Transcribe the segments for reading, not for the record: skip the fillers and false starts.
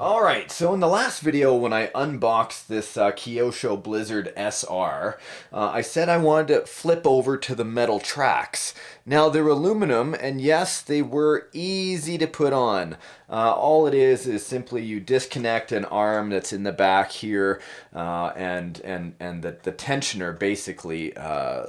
Alright, so in the last video when I unboxed this Kyosho Blizzard SR, I said I wanted to flip over to the metal tracks. Now they're aluminum, and yes, they were easy to put on. All it is simply you disconnect an arm that's in the back here, and the tensioner basically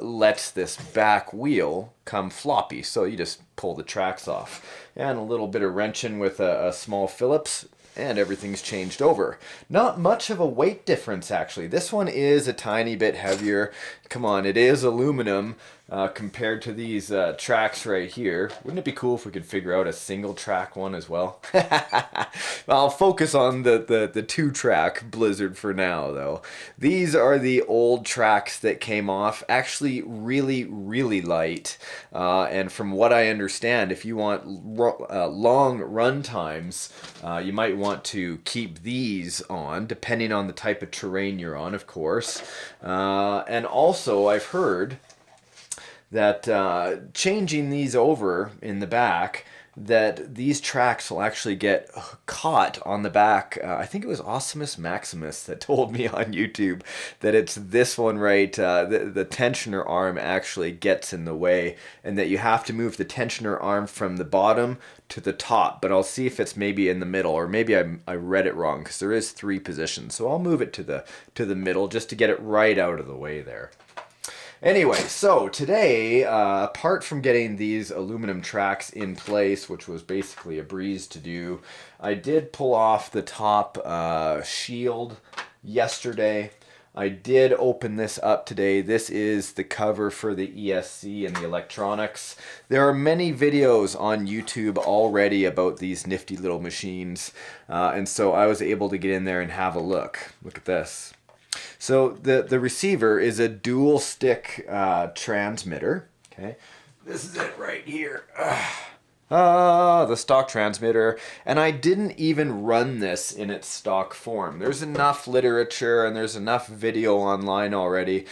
lets this back wheel come floppy. So you just pull the tracks off. And a little bit of wrenching with a small Phillips, and everything's changed over. Not much of a weight difference, actually. This one is a tiny bit heavier. Come on, it is aluminum compared to these tracks right here. Wouldn't it be cool if we could figure out a single track one as well? I'll focus on the two track Blizzard for now, though. These are the old tracks that came off, actually really light. And from what I understand, if you want long run times, you might want to keep these on, depending on the type of terrain you're on, of course. And also, I've heard that changing these over in the back, that these tracks will actually get caught on the back. I think it was Awesomus Maximus that told me on YouTube that it's this one right, the tensioner arm actually gets in the way, and that you have to move the tensioner arm from the bottom to the top. But I'll see if it's maybe in the middle, or maybe I read it wrong, because there is 3 positions. So I'll move it to the middle just to get it right out of the way there. Anyway, so today, apart from getting these aluminum tracks in place, which was basically a breeze to do, I did pull off the top shield yesterday. I did open this up today. This is the cover for the ESC and the electronics. There are many videos on YouTube already about these nifty little machines, and so I was able to get in there and have a look. Look at this. So the receiver is a dual stick transmitter. Okay, this is it right here. The stock transmitter, and I didn't even run this in its stock form. There's enough literature and there's enough video online already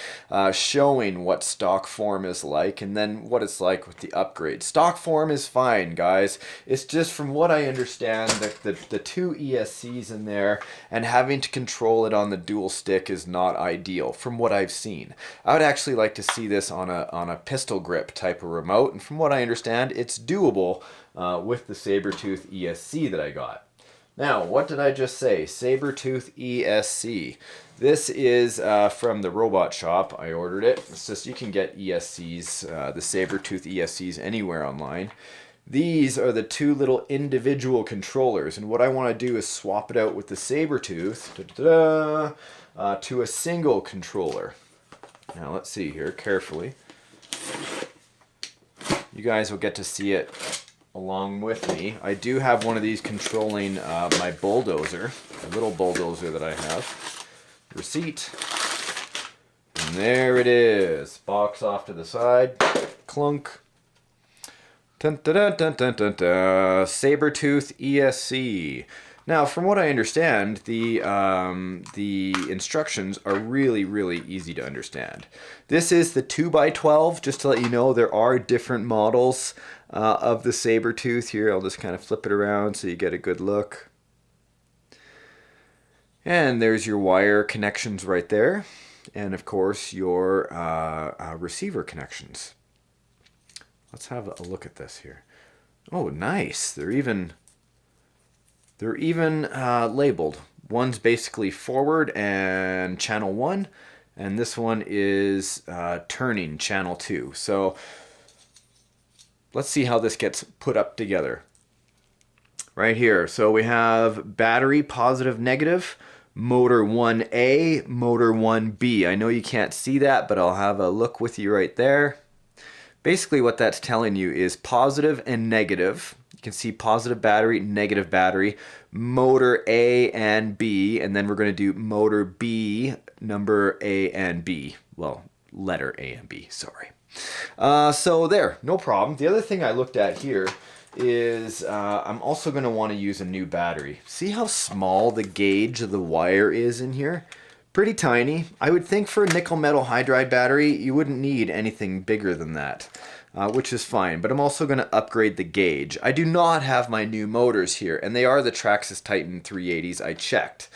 showing what stock form is like, and then what it's like with the upgrade. Stock form is fine, guys. It's just, from what I understand, the 2 ESCs in there, and having to control it on the dual stick is not ideal from what I've seen. I would actually like to see this on a pistol grip type of remote, and from what I understand, it's doable with the Sabertooth ESC that I got. Now, what did I just say? Sabertooth ESC. This is from the robot shop. I ordered it. It's just, you can get ESCs, the Sabertooth ESCs, anywhere online. These are the 2 little individual controllers, and what I want to do is swap it out with the Sabertooth to a single controller. Now, let's see here carefully. You guys will get to see it along with me. I do have one of these controlling my bulldozer, a little bulldozer that I have. Receipt. And there it is. Box off to the side. Clunk. Dun, dun, dun, dun, dun, dun, dun. Sabertooth ESC. Now, from what I understand, the instructions are really easy to understand. This is the 2x12, just to let you know there are different models of the Sabertooth here. I'll just kind of flip it around so you get a good look. And there's your wire connections right there. And of course, your receiver connections. Let's have a look at this here. Oh, nice. They're even labeled. One's basically forward and channel 1, and this one is turning channel 2. So let's see how this gets put up together. Right here, so we have battery positive negative, motor 1A, motor 1B. I know you can't see that, but I'll have a look with you right there. Basically what that's telling you is positive and negative. You can see positive battery, negative battery, motor A and B, and then we're going to do motor B, number A and B. Well, letter A and B, sorry. So there, no problem. The other thing I looked at here is I'm also going to want to use a new battery. See how small the gauge of the wire is in here? Pretty tiny. I would think for a nickel metal hydride battery, you wouldn't need anything bigger than that. which is fine, but I'm also going to upgrade the gauge. I do not have my new motors here, and they are the Traxxas Titan 380s I checked.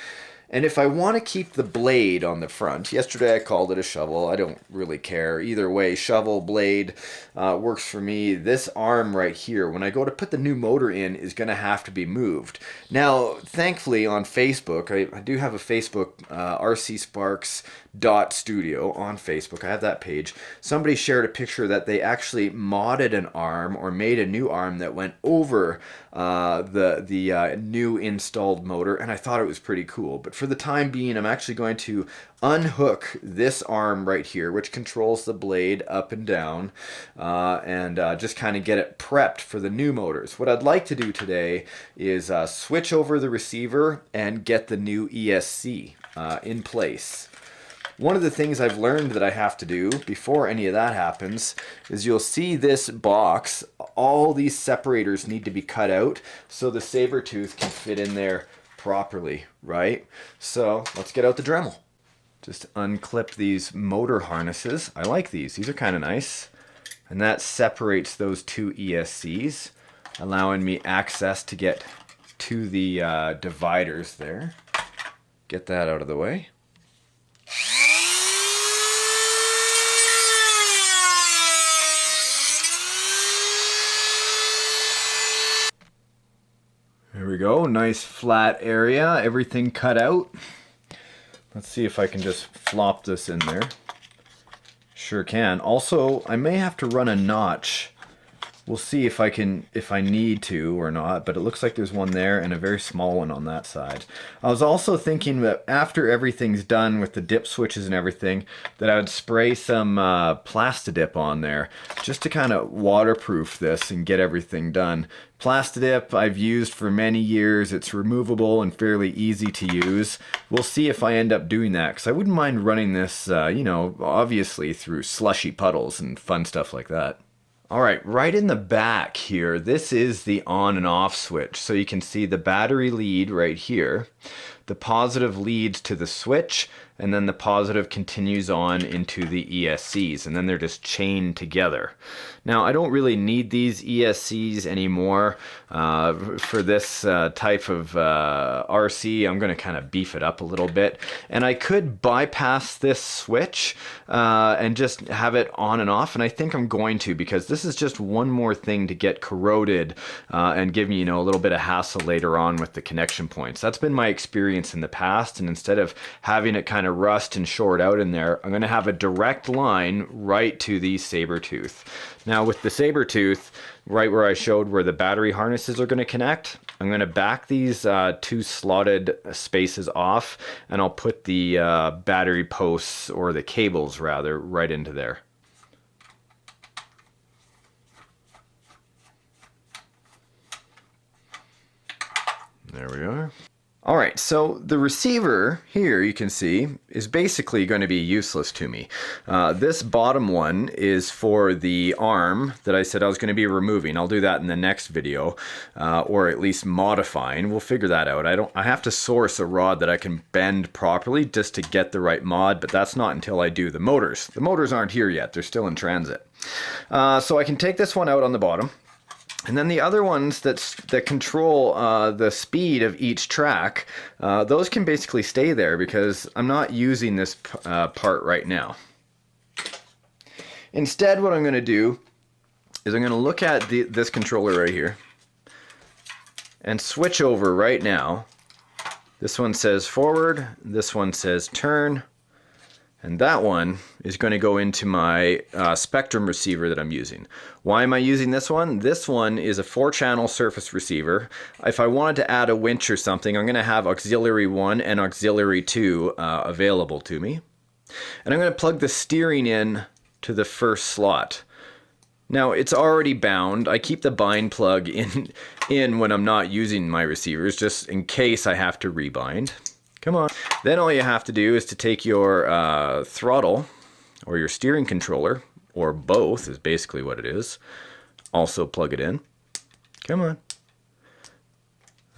And if I want to keep the blade on the front, yesterday I called it a shovel, I don't really care. Either way, shovel, blade, works for me. This arm right here, when I go to put the new motor in, is going to have to be moved. Now, thankfully on Facebook, I do have a Facebook, rcsparks.studio on Facebook. I have that page. Somebody shared a picture that they actually modded an arm or made a new arm that went over the new installed motor, and I thought it was pretty cool. But for the time being, I'm actually going to unhook this arm right here, which controls the blade up and down, and just kind of get it prepped for the new motors. What I'd like to do today is switch over the receiver and get the new ESC in place. One of the things I've learned that I have to do before any of that happens is you'll see this box, all these separators need to be cut out so the Sabertooth can fit in there properly, right? So let's get out the Dremel. Just unclip these motor harnesses. I like these. These are kind of nice. And that separates those two ESCs, allowing me access to get to the dividers there. Get that out of the way. There we go, nice flat area, everything cut out. Let's see if I can just flop this in there. Sure can. Also, I may have to run a notch. We'll see if I need to or not, but it looks like there's one there and a very small one on that side. I was also thinking that after everything's done with the dip switches and everything, that I would spray some Plastidip on there just to kind of waterproof this and get everything done. Plastidip I've used for many years. It's removable and fairly easy to use. We'll see if I end up doing that, because I wouldn't mind running this, you know, obviously through slushy puddles and fun stuff like that. Alright, right in the back here, this is the on and off switch. So you can see the battery lead right here. The positive leads to the switch, and then the positive continues on into the ESCs, and then they're just chained together. Now, I don't really need these ESCs anymore for this type of RC. I'm going to kind of beef it up a little bit, and I could bypass this switch and just have it on and off, and I think I'm going to, because this is just one more thing to get corroded and give me, you know, a little bit of hassle later on with the connection points. That's been my experience in the past, and instead of having it kind of rust and short out in there, I'm going to have a direct line right to the Sabertooth. Now with the Sabertooth, right where I showed where the battery harnesses are going to connect, I'm going to back these two slotted spaces off, and I'll put the battery posts, or the cables rather, right into there. There we are. Alright, so the receiver here, you can see, is basically going to be useless to me. This bottom one is for the arm that I said I was going to be removing. I'll do that in the next video, or at least modifying. We'll figure that out. I have to source a rod that I can bend properly just to get the right mod, but that's not until I do the motors. The motors aren't here yet. They're still in transit. So I can take this one out on the bottom. And then the other ones that control the speed of each track, those can basically stay there because I'm not using this part right now. Instead, what I'm going to do is I'm going to look at this controller right here and switch over right now. This one says forward, this one says turn, and that one is going to go into my Spektrum receiver that I'm using. Why am I using this one? This one is a 4-channel surface receiver. If I wanted to add a winch or something, I'm going to have auxiliary 1 and auxiliary 2 available to me. And I'm going to plug the steering in to the first slot. Now it's already bound. I keep the bind plug in when I'm not using my receivers, just in case I have to rebind. Come on. Then all you have to do is to take your throttle or your steering controller, or both is basically what it is. Also plug it in. Come on.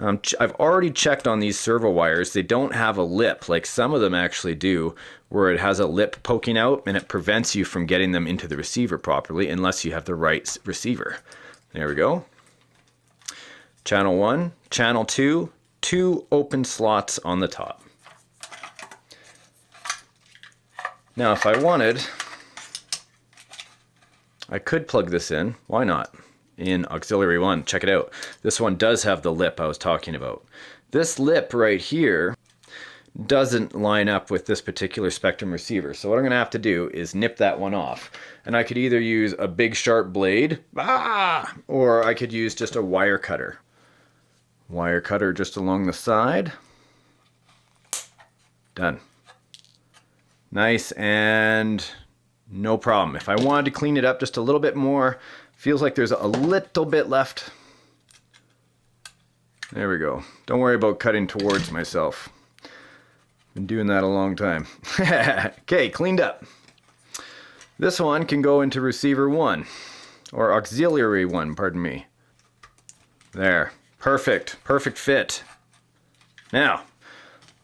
I've already checked on these servo wires. They don't have a lip like some of them actually do, where it has a lip poking out and it prevents you from getting them into the receiver properly unless you have the right receiver. There we go. Channel 1, channel 2, 2 open slots on the top. Now if I wanted, I could plug this in. Why not? In auxiliary 1. Check it out. This one does have the lip I was talking about. This lip right here doesn't line up with this particular Spektrum receiver. So what I'm going to have to do is nip that one off. And I could either use a big sharp blade, or I could use just a wire cutter. Wire cutter just along the side. Done. Nice and no problem. If I wanted to clean it up just a little bit more, feels like there's a little bit left. There we go. Don't worry about cutting towards myself. Been doing that a long time. Okay, cleaned up. This one can go into receiver 1, or auxiliary 1, pardon me. There. Perfect. Perfect fit. Now,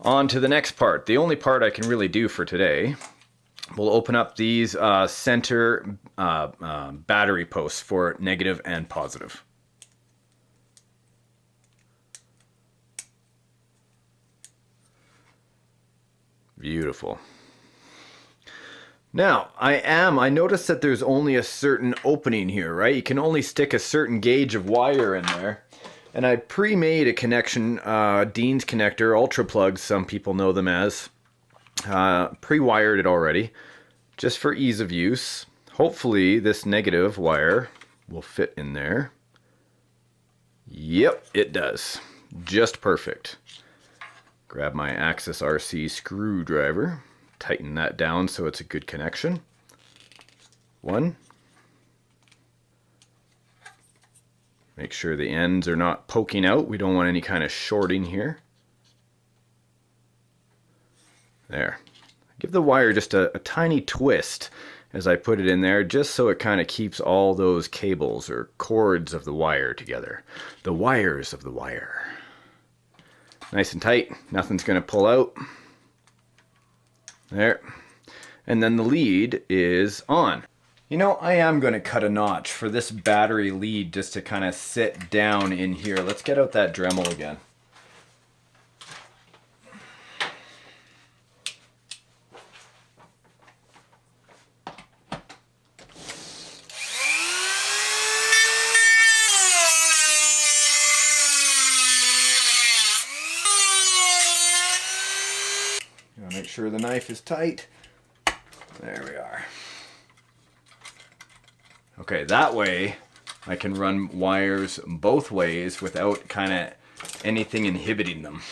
on to the next part. The only part I can really do for today. We'll open up these center battery posts for negative and positive. Beautiful. Now, I noticed that there's only a certain opening here, right? You can only stick a certain gauge of wire in there. And I pre-made a connection, Dean's connector, ultra plugs, some people know them as. Pre-wired it already, just for ease of use. Hopefully this negative wire will fit in there. Yep, it does. Just perfect. Grab my Axis RC screwdriver, tighten that down so it's a good connection. 1. Make sure the ends are not poking out. We don't want any kind of shorting here. There. Give the wire just a tiny twist as I put it in there, just so it kind of keeps all those cables or cords of the wire together. The wires of the wire. Nice and tight. Nothing's going to pull out. There. And then the lead is on. You know, I am going to cut a notch for this battery lead just to kind of sit down in here. Let's get out that Dremel again. Make sure the knife is tight. There we are. Okay, that way I can run wires both ways without kind of anything inhibiting them.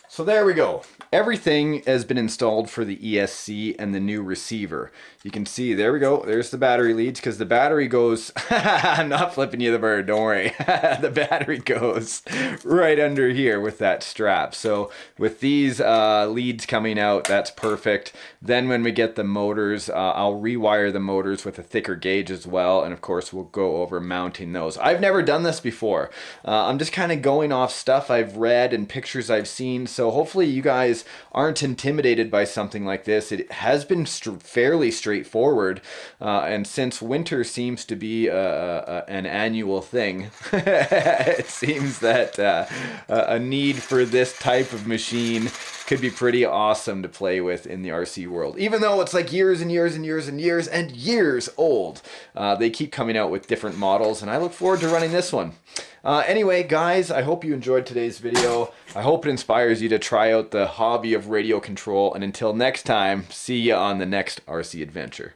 So there we go. Everything has been installed for the ESC and the new receiver. You can see, there we go, there's the battery leads, because the battery goes, I'm not flipping you the bird, don't worry. The battery goes right under here with that strap. So with these leads coming out, that's perfect. Then when we get the motors, I'll rewire the motors with a thicker gauge as well, and of course we'll go over mounting those. I've never done this before. I'm just kind of going off stuff I've read and pictures I've seen, so hopefully you guys aren't intimidated by something like this. It has been fairly straightforward, and since winter seems to be an annual thing, it seems that a need for this type of machine could be pretty awesome to play with in the RC world. Even though it's like years and years and years and years and years old. They keep coming out with different models, and I look forward to running this one. Anyway, guys, I hope you enjoyed today's video. I hope it inspires you to try out the hobby of radio control. And until next time, see you on the next RC adventure.